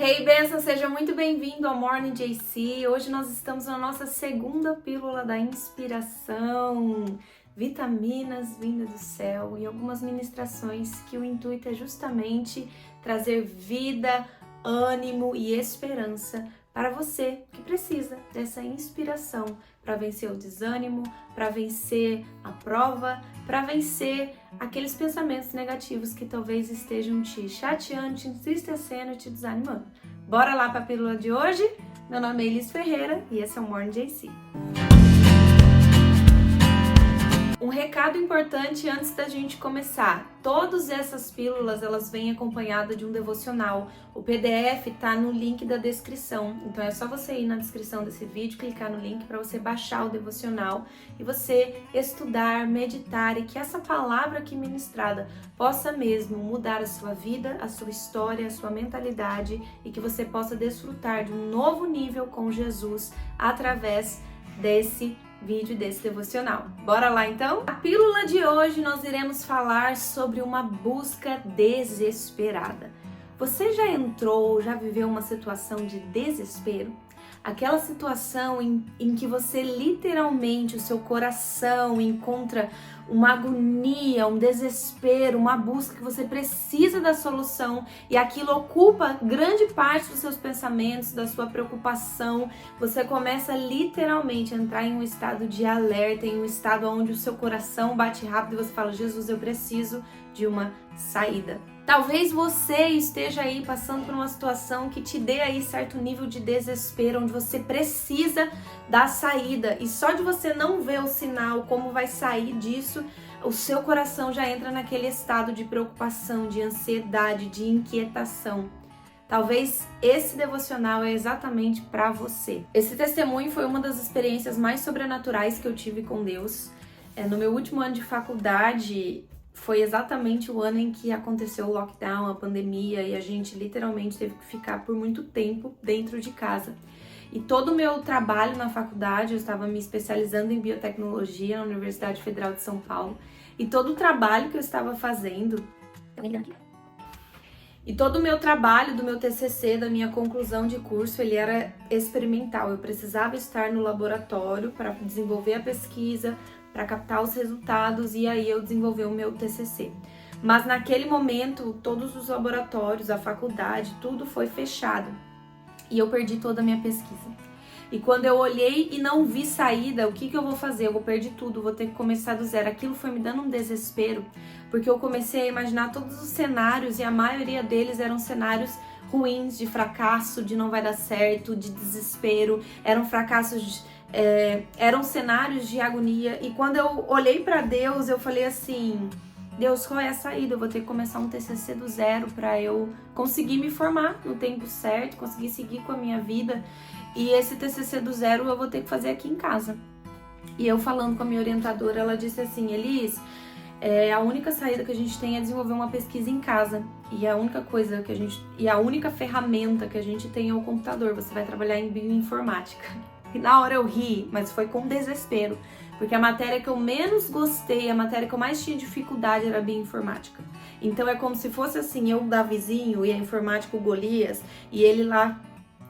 Hey, benção, seja muito bem-vindo ao Morning JC. Hoje nós estamos na nossa segunda pílula da inspiração, vitaminas vindas do céu e algumas ministrações que o intuito é justamente trazer vida, ânimo e esperança para você que precisa dessa inspiração para vencer o desânimo, para vencer a prova, para vencer aqueles pensamentos negativos que talvez estejam te chateando, te entristecendo e te desanimando. Bora lá para a pílula de hoje? Meu nome é Elis Ferreira e esse é o Morning JC. Um recado importante antes da gente começar. Todas essas pílulas, elas vêm acompanhadas de um devocional. O PDF tá no link da descrição. Então é só você ir na descrição desse vídeo, clicar no link para você baixar o devocional e você estudar, meditar e que essa palavra aqui ministrada possa mesmo mudar a sua vida, a sua história, a sua mentalidade e que você possa desfrutar de um novo nível com Jesus através desse vídeo desse devocional. Bora lá então? A pílula de hoje nós iremos falar sobre uma busca desesperada. Você já entrou, já viveu uma situação de desespero? Aquela situação em que você literalmente, o seu coração encontra uma agonia, um desespero, uma busca que você precisa da solução e aquilo ocupa grande parte dos seus pensamentos, da sua preocupação. Você começa literalmente a entrar em um estado de alerta, em um estado onde o seu coração bate rápido e você fala: Jesus, eu preciso de uma saída. Talvez você esteja aí passando por uma situação que te dê aí certo nível de desespero, onde você precisa da saída e só de você não ver o sinal, como vai sair disso, o seu coração já entra naquele estado de preocupação, de ansiedade, de inquietação. Talvez esse devocional é exatamente para você. Esse testemunho foi uma das experiências mais sobrenaturais que eu tive com Deus. No meu último ano de faculdade, foi exatamente o ano em que aconteceu o lockdown, a pandemia, e a gente literalmente teve que ficar por muito tempo dentro de casa. E todo o meu trabalho na faculdade, eu estava me especializando em biotecnologia na Universidade Federal de São Paulo, e todo o trabalho que eu estava fazendo, e todo o meu trabalho do meu TCC, da minha conclusão de curso, ele era experimental. Eu precisava estar no laboratório para desenvolver a pesquisa, para captar os resultados e aí eu desenvolver o meu TCC. Mas naquele momento, todos os laboratórios, a faculdade, tudo foi fechado e eu perdi toda a minha pesquisa. E quando eu olhei e não vi saída, o que eu vou fazer? Eu vou perder tudo, vou ter que começar do zero. Aquilo foi me dando um desespero, porque eu comecei a imaginar todos os cenários e a maioria deles eram cenários ruins, de fracasso, de não vai dar certo, de desespero, eram fracassos eram cenários de agonia. E quando eu olhei para Deus, eu falei assim: Deus, qual é a saída? Eu vou ter que começar um TCC do zero para eu conseguir me formar no tempo certo, conseguir seguir com a minha vida. E esse TCC do zero eu vou ter que fazer aqui em casa. E eu falando com a minha orientadora, ela disse assim: Elis, a única saída que a gente tem é desenvolver uma pesquisa em casa. E a única coisa e a única ferramenta que a gente tem é o computador. Você vai trabalhar em bioinformática. E na hora eu ri, mas foi com desespero, porque a matéria que eu menos gostei, a matéria que eu mais tinha dificuldade era a bioinformática. Então é como se fosse assim, eu o Davizinho e a informática o Golias, e ele lá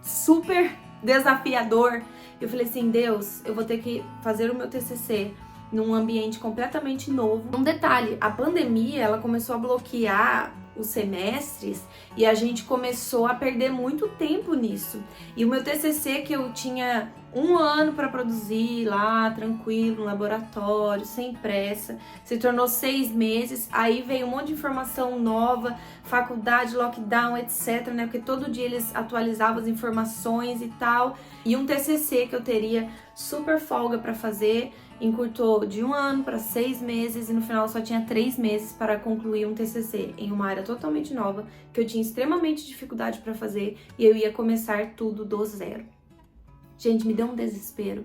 super desafiador. Eu falei assim: Deus, eu vou ter que fazer o meu TCC num ambiente completamente novo. Um detalhe, a pandemia, ela começou a bloquear os semestres e a gente começou a perder muito tempo nisso. E o meu TCC, que eu tinha 1 ano para produzir lá, tranquilo, no laboratório, sem pressa, se tornou 6 meses. Aí veio um monte de informação nova, faculdade, lockdown, etc, né? Porque todo dia eles atualizavam as informações e tal. E um TCC que eu teria super folga para fazer, encurtou de 1 ano para 6 meses e no final só tinha 3 meses para concluir um TCC em uma área totalmente nova, que eu tinha extremamente dificuldade para fazer e eu ia começar tudo do zero. Gente, me deu um desespero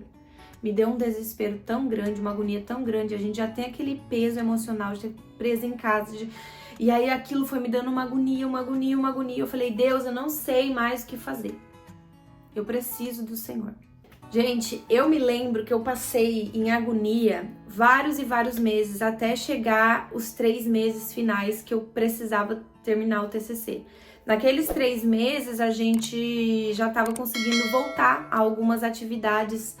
tão grande, uma agonia tão grande. A gente já tem aquele peso emocional de ter preso em casa, e aí aquilo foi me dando uma agonia. Eu falei: Deus, eu não sei mais o que fazer. Eu preciso do Senhor. Gente, eu me lembro que eu passei em agonia vários e vários meses até chegar os 3 meses finais que eu precisava terminar o TCC. Naqueles 3 meses, a gente já estava conseguindo voltar a algumas atividades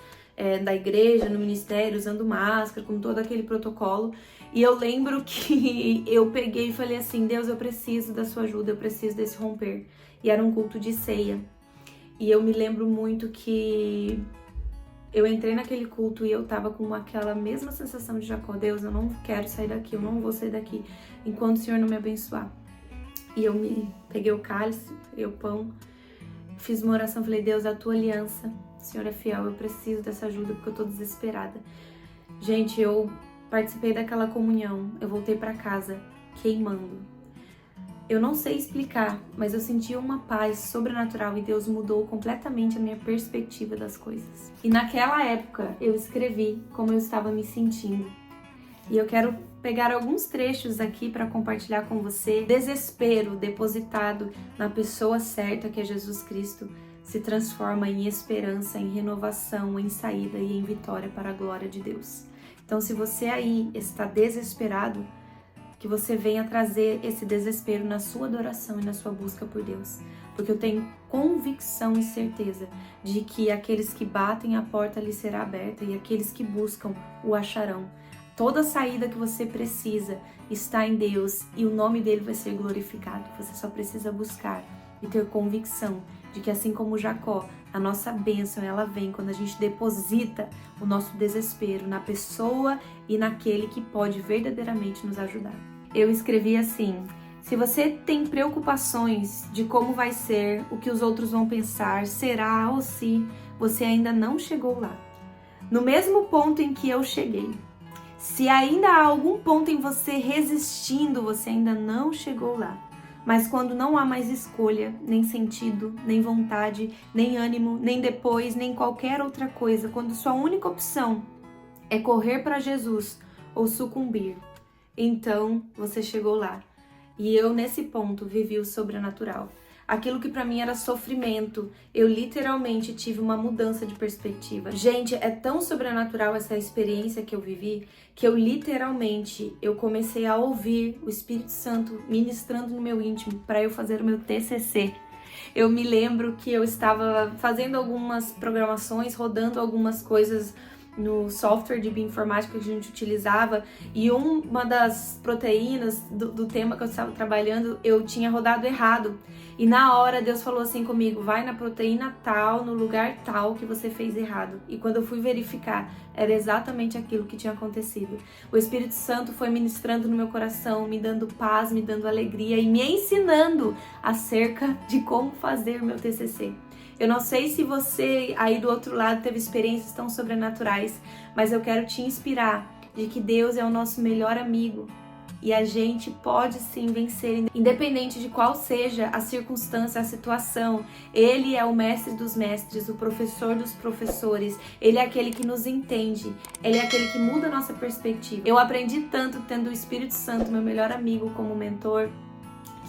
da igreja, no ministério, usando máscara, com todo aquele protocolo. E eu lembro que eu peguei e falei assim, Deus, eu preciso da sua ajuda, eu preciso desse romper. E era um culto de ceia. E eu me lembro muito que eu entrei naquele culto e eu tava com aquela mesma sensação de Jacó, Deus, eu não quero sair daqui, eu não vou sair daqui enquanto o Senhor não me abençoar. E eu peguei o cálice, peguei o pão, fiz uma oração, falei, Deus, a tua aliança, o Senhor é fiel, eu preciso dessa ajuda porque eu tô desesperada. Gente, eu participei daquela comunhão, eu voltei pra casa queimando. Eu não sei explicar, mas eu senti uma paz sobrenatural e Deus mudou completamente a minha perspectiva das coisas. E naquela época eu escrevi como eu estava me sentindo. E eu quero pegar alguns trechos aqui para compartilhar com você. Desespero depositado na pessoa certa, que é Jesus Cristo, se transforma em esperança, em renovação, em saída e em vitória para a glória de Deus. Então, se você aí está desesperado, que você venha trazer esse desespero na sua adoração e na sua busca por Deus. Porque eu tenho convicção e certeza de que aqueles que batem, a porta lhe será aberta e aqueles que buscam o acharão. Toda saída que você precisa está em Deus e o nome dele vai ser glorificado. Você só precisa buscar e ter convicção de que assim como Jacó, a nossa bênção ela vem quando a gente deposita o nosso desespero na pessoa e naquele que pode verdadeiramente nos ajudar. Eu escrevi assim: se você tem preocupações de como vai ser, o que os outros vão pensar, será ou se, você ainda não chegou lá. No mesmo ponto em que eu cheguei. Se ainda há algum ponto em você resistindo, você ainda não chegou lá. Mas quando não há mais escolha, nem sentido, nem vontade, nem ânimo, nem depois, nem qualquer outra coisa, quando sua única opção é correr para Jesus ou sucumbir, então você chegou lá. E eu, nesse ponto, vivi o sobrenatural. Aquilo que para mim era sofrimento, eu literalmente tive uma mudança de perspectiva. Gente, é tão sobrenatural essa experiência que eu vivi, que eu comecei a ouvir o Espírito Santo ministrando no meu íntimo para eu fazer o meu TCC. Eu me lembro que eu estava fazendo algumas programações, rodando algumas coisas no software de bioinformática que a gente utilizava, e uma das proteínas do tema que eu estava trabalhando, eu tinha rodado errado. E na hora Deus falou assim comigo, vai na proteína tal, no lugar tal que você fez errado. E quando eu fui verificar, era exatamente aquilo que tinha acontecido. O Espírito Santo foi ministrando no meu coração, me dando paz, me dando alegria e me ensinando acerca de como fazer o meu TCC. Eu não sei se você aí do outro lado teve experiências tão sobrenaturais, mas eu quero te inspirar de que Deus é o nosso melhor amigo e a gente pode sim vencer, independente de qual seja a circunstância, a situação. Ele é o mestre dos mestres, o professor dos professores, ele é aquele que nos entende, ele é aquele que muda a nossa perspectiva. Eu aprendi tanto tendo o Espírito Santo, meu melhor amigo, como mentor,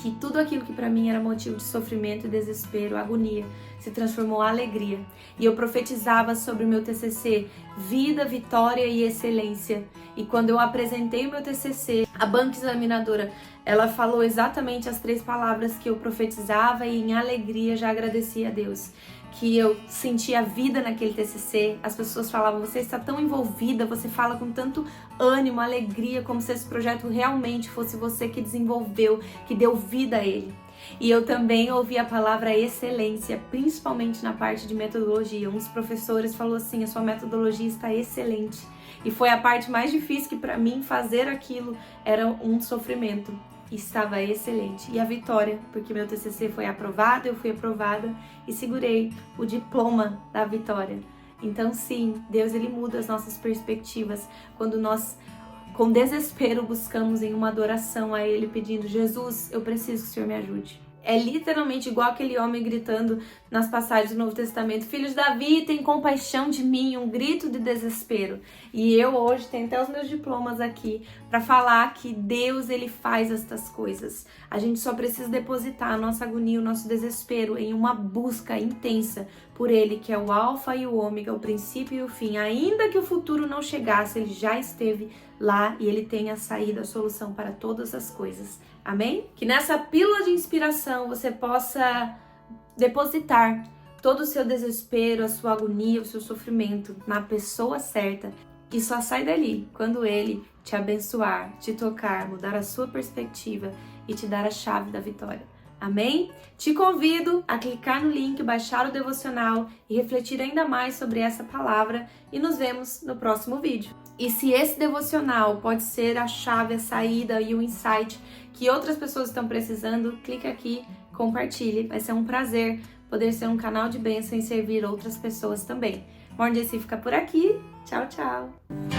que tudo aquilo que para mim era motivo de sofrimento e desespero, agonia, se transformou em alegria. E eu profetizava sobre o meu TCC, vida, vitória e excelência. E quando eu apresentei o meu TCC, a banca examinadora, ela falou exatamente as 3 palavras que eu profetizava e em alegria já agradecia a Deus. Que eu sentia vida naquele TCC, as pessoas falavam, você está tão envolvida, você fala com tanto ânimo, alegria, como se esse projeto realmente fosse você que desenvolveu, que deu vida a ele. E eu também ouvi a palavra excelência, principalmente na parte de metodologia. Um dos professores falou assim, a sua metodologia está excelente. E foi a parte mais difícil, que para mim fazer aquilo era um sofrimento. Estava excelente. E a vitória, porque meu TCC foi aprovado, eu fui aprovada e segurei o diploma da vitória. Então sim, Deus ele muda as nossas perspectivas quando nós com desespero buscamos em uma adoração a Ele, pedindo, Jesus, eu preciso que o Senhor me ajude. É literalmente igual aquele homem gritando nas passagens do Novo Testamento, filho de Davi, tem compaixão de mim, um grito de desespero. E eu hoje tenho até os meus diplomas aqui, para falar que Deus, ele faz estas coisas. A gente só precisa depositar a nossa agonia, o nosso desespero em uma busca intensa por ele, que é o alfa e o ômega, o princípio e o fim. Ainda que o futuro não chegasse, ele já esteve lá e ele tem a saída, a solução para todas as coisas. Amém? Que nessa pílula de inspiração você possa depositar todo o seu desespero, a sua agonia, o seu sofrimento na pessoa certa, que só sai dali quando ele te abençoar, te tocar, mudar a sua perspectiva e te dar a chave da vitória. Amém? Te convido a clicar no link, baixar o devocional e refletir ainda mais sobre essa palavra e nos vemos no próximo vídeo. E se esse devocional pode ser a chave, a saída e o insight que outras pessoas estão precisando, clica aqui, compartilhe. Vai ser um prazer poder ser um canal de bênção e servir outras pessoas também. Morning Jessy fica por aqui. Tchau, tchau!